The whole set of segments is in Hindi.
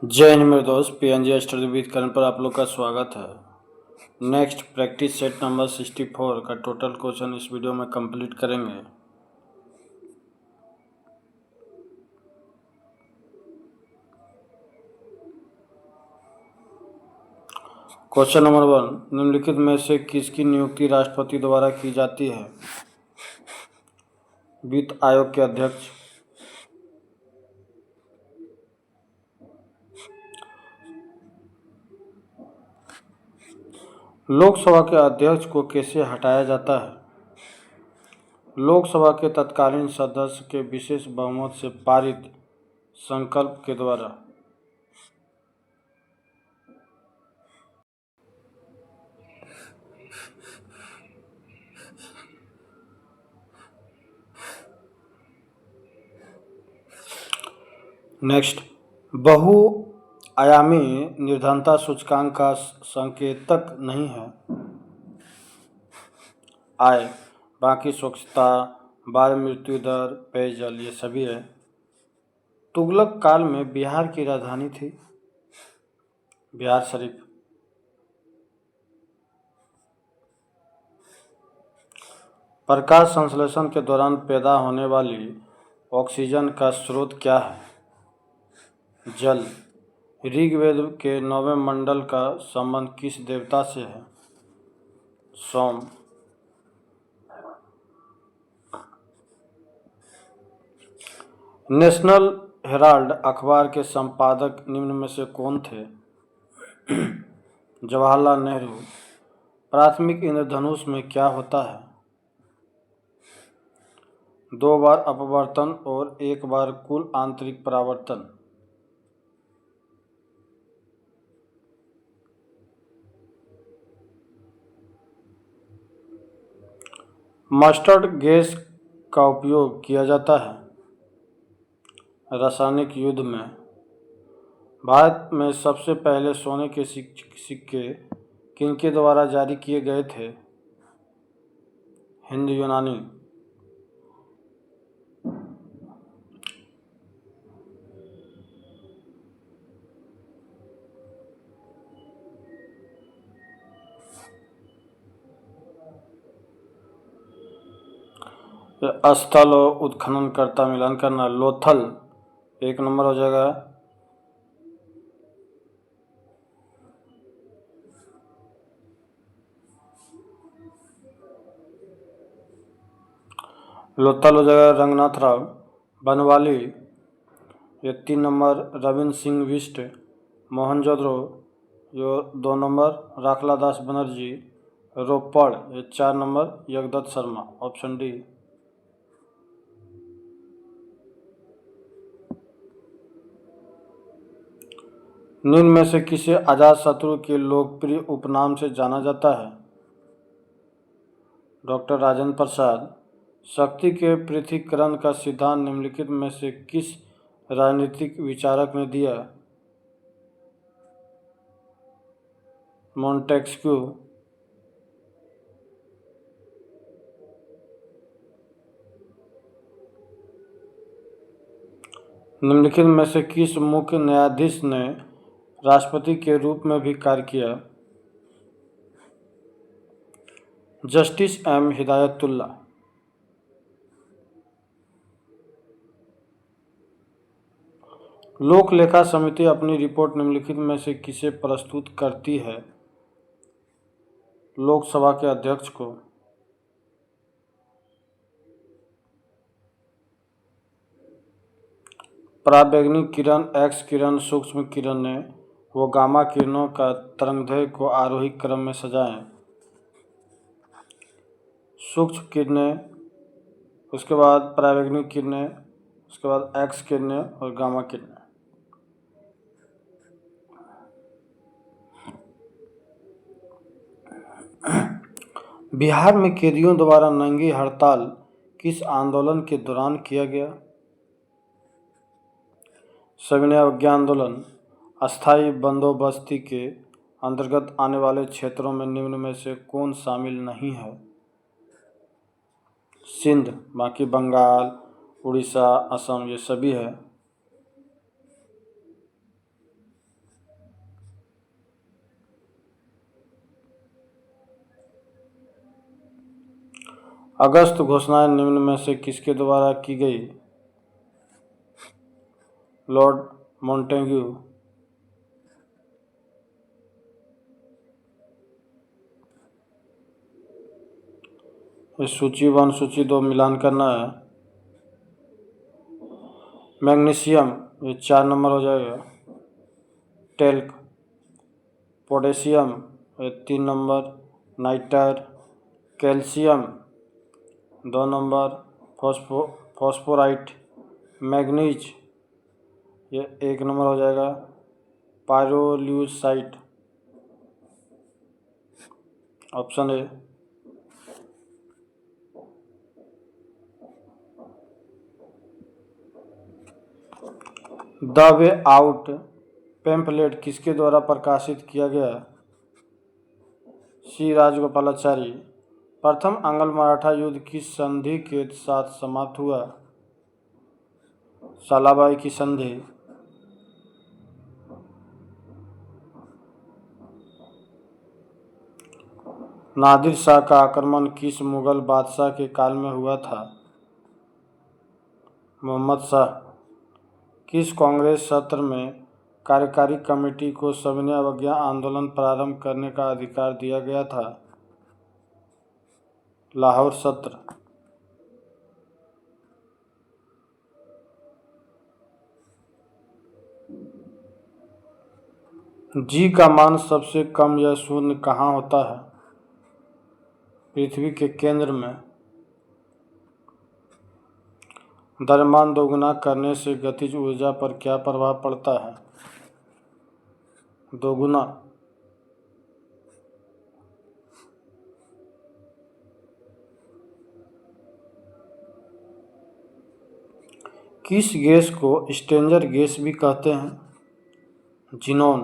जय हिंद मेरे दोस्त, पीएनजी स्टडी विद करण पर आप लोग का स्वागत है। नेक्स्ट प्रैक्टिस सेट नंबर 64 का टोटल क्वेश्चन इस वीडियो में कंप्लीट करेंगे। क्वेश्चन नंबर 1, निम्नलिखित में से किसकी नियुक्ति राष्ट्रपति द्वारा की जाती है? वित्त आयोग के अध्यक्ष, लोकसभा के अध्यक्ष को कैसे हटाया जाता है? लोकसभा के तत्कालीन सदस्य के विशेष बहुमत से पारित संकल्प के द्वारा। नेक्स्ट, बहुआयामी निर्धनता सूचकांक का संकेतक नहीं है। आय, बाकी स्वच्छता, बाल मृत्यु दर, पेयजल, ये सभी है। तुगलक काल में बिहार की राजधानी थी बिहार शरीफ। प्रकाश संश्लेषण के दौरान पैदा होने वाली ऑक्सीजन का स्रोत क्या है? जल। ऋग्वेद के 9वें मंडल का संबंध किस देवता से है? सोम। नेशनल हेराल्ड अखबार के संपादक निम्न में से कौन थे? जवाहरलाल नेहरू। प्राथमिक इंद्रधनुष में क्या होता है? 2 बार अपवर्तन और 1 बार कुल आंतरिक परावर्तन। मस्टर्ड गैस का उपयोग किया जाता है रासायनिक युद्ध में। भारत में सबसे पहले सोने के सिक्के किनके द्वारा जारी किए गए थे? हिंद यूनानी। स्थल और उत्खननकर्ता मिलान करना, लोथल 1 नंबर हो जाएगा। लोथल हो जाएगा रंगनाथ राव। बनवाली ये 3 नंबर, रविंद्र सिंह बिष्ट। मोहनजोदड़ो ये 2 नंबर, राखला दास बनर्जी। रोपड़ ये 4 number, Jagdatt Sharma. Option D. निम्न में से किसे अजातशत्रु के लोकप्रिय उपनाम से जाना जाता है? डॉक्टर राजेंद्र प्रसाद। शक्ति के पृथक्करण का सिद्धांत निम्नलिखित में से किस राजनीतिक विचारक ने दिया? मॉन्टेस्क्यू। निम्नलिखित में से किस मुख्य न्यायाधीश ने राष्ट्रपति के रूप में भी कार्य किया? Justice M Hidayatullah. लोक लेखा समिति अपनी रिपोर्ट निम्नलिखित में से किसे प्रस्तुत करती है? लोकसभा के अध्यक्ष को। पराबैंगनी किरण, एक्स किरण, सूक्ष्म किरणें व गामा किरणों का तरंगदैर्घ्य को आरोही क्रम में सजाएं। सूक्ष्म किरणें, उसके बाद पराबैंगनी किरणें, उसके बाद एक्स किरणें और गामा किरणें। बिहार में कैदियों द्वारा नंगी हड़ताल किस आंदोलन के दौरान किया गया? सविनय अवज्ञा आंदोलन। अस्थायी बंदोबस्ती के अंतर्गत आने वाले क्षेत्रों में निम्न में से कौन शामिल नहीं है? सिंध, बाकी बंगाल, उड़ीसा, असम, ये सभी है। अगस्त घोषणाएं निम्न में से किसके द्वारा की गई? Lord Montagu. इस सूची 1 सूची 2 मिलान करना है। मैग्नीशियम, ये 4 नंबर हो जाएगा। टेल्क। पोटेशियम, ये 3 number. Nitre. Calcium 2 number. Phosphorite. Manganese, ये 1 नंबर हो जाएगा। Pyrolusite, option A. The way out pamphlet किसके द्वारा प्रकाशित किया गया? सी राजगोपालाचारी। प्रथम आंग्ल मराठा युद्ध किस संधि के साथ समाप्त हुआ? सालाबाई की संधि। नादिर शाह का आक्रमण किस मुगल बादशाह के काल में हुआ था? मोहम्मद शाह। किस कांग्रेस सत्र में कार्यकारी कमेटी को सविनय अवज्ञा आंदोलन प्रारंभ करने का अधिकार दिया गया था? लाहौर सत्र। जी का मान सबसे कम या शून्य कहाँ होता है? पृथ्वी के केंद्र में। द्रव्यमान दोगुना करने से गतिज ऊर्जा पर क्या प्रभाव पड़ता है? दोगुना। किस गैस को स्ट्रेंजर गैस भी कहते हैं? जिनोन।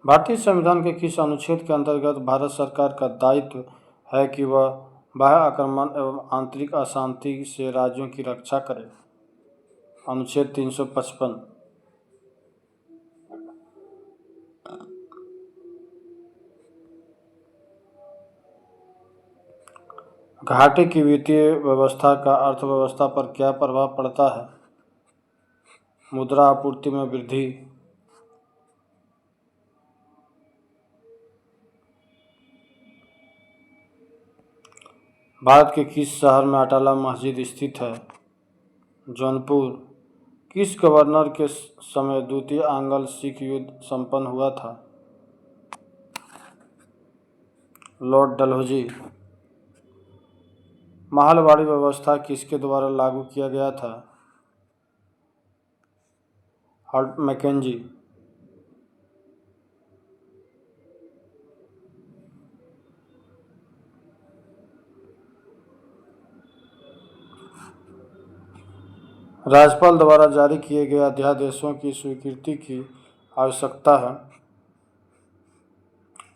भारतीय संविधान के किस अनुच्छेद के अंतर्गत भारत सरकार का दायित्व है कि वह बाह्य आक्रमण एवं आंतरिक अशांति से राज्यों की रक्षा करे? अनुच्छेद 355। घाटे की वित्तीय व्यवस्था का अर्थव्यवस्था पर क्या प्रभाव पड़ता है? मुद्रा आपूर्ति में वृद्धि। भारत के किस शहर में अटाला मस्जिद स्थित है? जौनपुर। किस गवर्नर के समय द्वितीय आंग्ल सिख युद्ध संपन्न हुआ था? लॉर्ड डलहौजी। महलवाड़ी व्यवस्था किसके द्वारा लागू किया गया था? Holt Mackenzie. राज्यपाल द्वारा जारी किए गए अध्यादेशों की स्वीकृति की आवश्यकता है?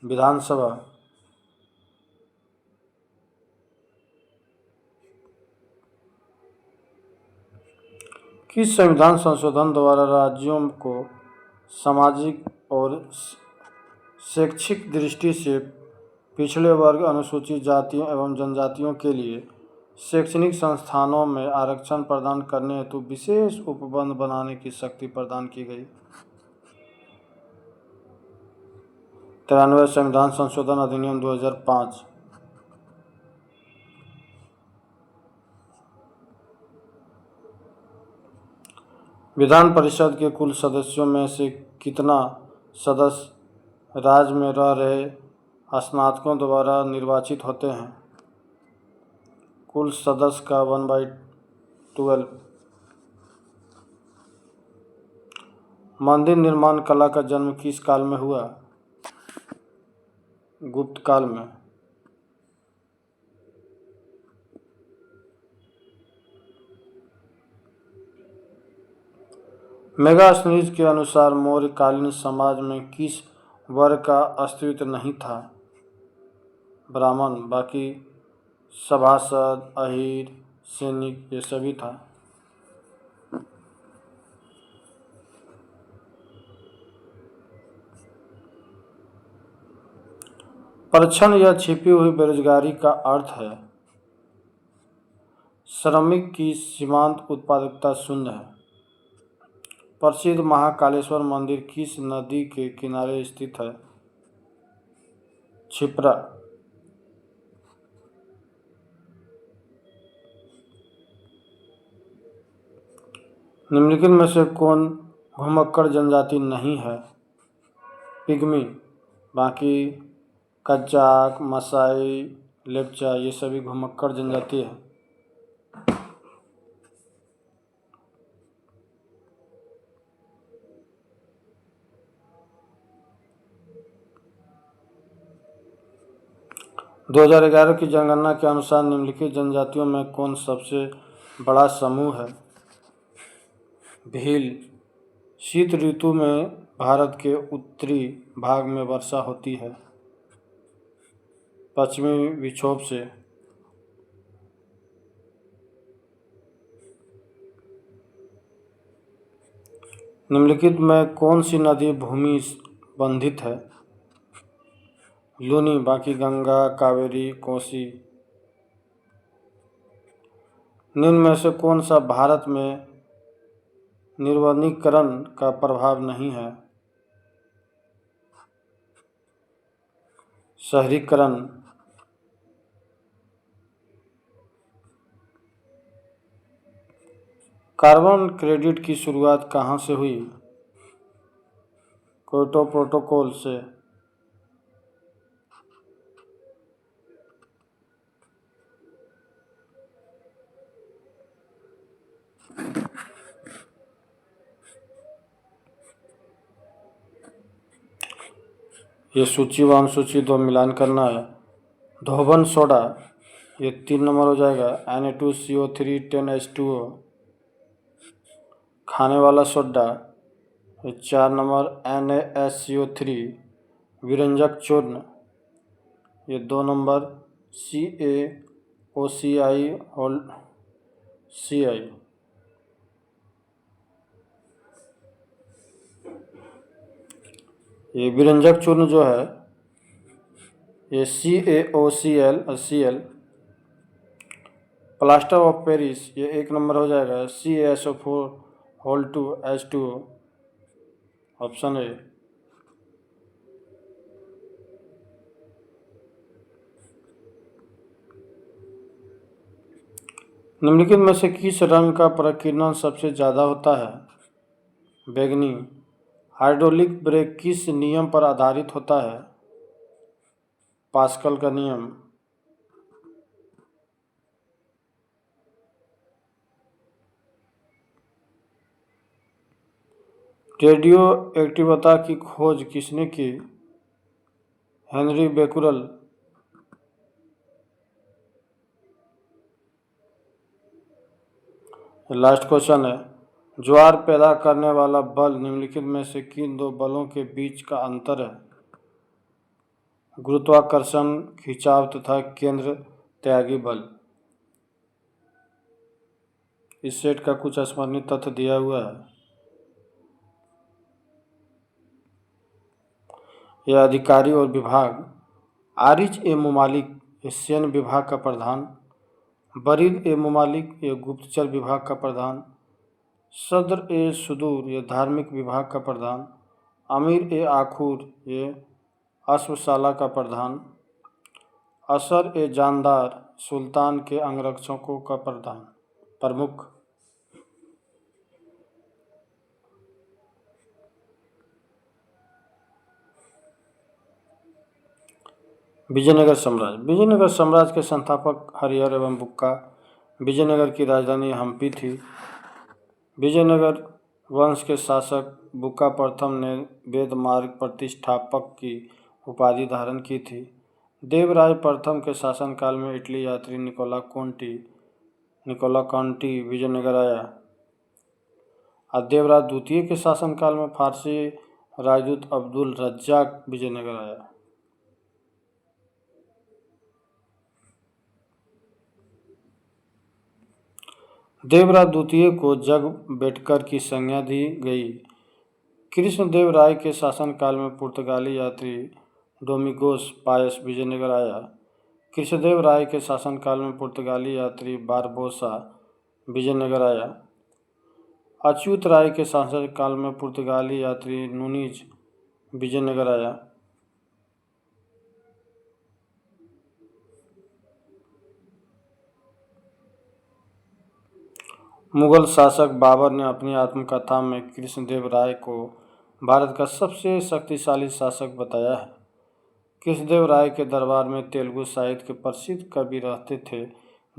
विधानसभा। किस संविधान संशोधन द्वारा राज्यों को सामाजिक और शैक्षिक दृष्टि से पिछड़े वर्ग, अनुसूचित जातियों एवं जनजातियों के लिए शैक्षणिक संस्थानों में आरक्षण प्रदान करने हेतु विशेष उपबंध बनाने की शक्ति प्रदान की गई? 93 संविधान संशोधन अधिनियम 2005। विधान परिषद के कुल सदस्यों में से कितना सदस्य राज्य में रह रहे स्नातकों द्वारा निर्वाचित होते हैं? कुल सदस्य का 1/12। मंदिर निर्माण कला का जन्म किस काल में हुआ? गुप्त काल में। मेगास्थनीज के अनुसार मौर्यकालीन समाज में किस वर्ग का अस्तित्व नहीं था? ब्राह्मण। बाकी सभासद, अहीर, सैनिक, ये सभी था। परछन या छिपी हुई बेरोजगारी का अर्थ है? श्रमिक की सीमांत उत्पादकता शून्य है। प्रसिद्ध महाकालेश्वर मंदिर किस नदी के किनारे स्थित है? क्षिप्रा। निम्नलिखित में से कौन घुमक्कड़ जनजाति नहीं है? पिग्मी। बाकी कज्जाक, मसाई, लेप्चा ये सभी घुमक्कड़ जनजाति है। दो 2011 की जनगणना के अनुसार निम्नलिखित जनजातियों में कौन सबसे बड़ा समूह है? भील। शीत ऋतु में भारत के उत्तरी भाग में वर्षा होती है पश्चिमी विक्षोभ से। निम्नलिखित में कौन सी नदी भूमि बंधित है? लूनी। बाकी गंगा, कावेरी, कोसी। निम्न में से कौन सा भारत में निर्वनीकरण का प्रभाव नहीं है? शहरीकरण। कार्बन क्रेडिट की शुरुआत कहाँ से हुई? क्योटो प्रोटोकॉल से। ये सूची 1 सूची 2 मिलान करना है। धोबन सोडा ये 3 नंबर हो जाएगा। Na2CO3 10H2O। खाने वाला सोडा ये 4 नंबर NaSCO3। विरंजक चूर्ण ये 2 नंबर CaOCI और CI। ये विरंजक चूर्ण जो है ये CaOCl और Cl। प्लास्टर ऑफ पेरिस ये 1 नंबर हो जाएगा। CaSO4 2H2O। Option A. निम्नलिखित में से किस रंग का प्रकीर्णन सबसे ज़्यादा होता है? बैंगनी। हाइड्रोलिक ब्रेक किस नियम पर आधारित होता है? पास्कल का नियम। रेडियो एक्टिवता की खोज किसने की? Henry Becquerel. लास्ट क्वेश्चन है, ज्वार पैदा करने वाला बल निम्नलिखित में से किन 2 बलों के बीच का अंतर है? गुरुत्वाकर्षण, खिंचाव तथा केंद्र त्यागी बल। इस सेट का कुछ स्मरणीय तथ्य दिया हुआ है। यह अधिकारी और विभाग। आरिज ए मुमालिक ये सैन्य विभाग का प्रधान। बरीद ए मुमालिक ये गुप्तचर विभाग का प्रधान। सदर ए सुदूर ये धार्मिक विभाग का प्रधान। अमीर ए आखूर ये अश्वशाला का प्रधान। असर ए जानदार सुल्तान के अंगरक्षकों का प्रमुख। विजयनगर साम्राज्य। विजयनगर साम्राज्य के संस्थापक हरिहर एवं बुक्का। विजयनगर की राजधानी हम्पी थी। विजयनगर वंश के शासक बुक्का प्रथम ने वेद मार्ग प्रतिष्ठापक की उपाधि धारण की थी। देवराय प्रथम के शासनकाल में इटली यात्री निकोला कॉन्टी विजयनगर आया और देवराय द्वितीय के शासनकाल में फारसी राजदूत अब्दुल रज्जाक विजयनगर आया। देवराय द्वितीय को जगबेटकर की संज्ञा दी गई। कृष्णदेव राय के शासनकाल में पुर्तगाली यात्री डोमिगोस पायस विजयनगर आया। कृष्णदेव राय के शासनकाल में पुर्तगाली यात्री बारबोसा विजयनगर आया। अच्युत राय के शासन काल में पुर्तगाली यात्री नूनीज विजयनगर आया। मुगल शासक बाबर ने अपनी आत्मकथा में कृष्णदेव राय को भारत का सबसे शक्तिशाली शासक बताया है। कृष्णदेव राय के दरबार में तेलुगु साहित्य के प्रसिद्ध कवि रहते थे,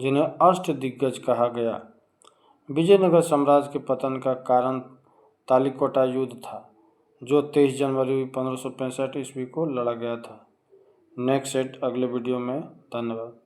जिन्हें अष्टदिग्गज कहा गया। विजयनगर साम्राज्य के पतन का कारण तालिकोटा युद्ध था, जो 23 जनवरी 1565 ईस्वी को लड़ा गया था। नेक्स्ट सेट अगले वीडियो में। धन्यवाद।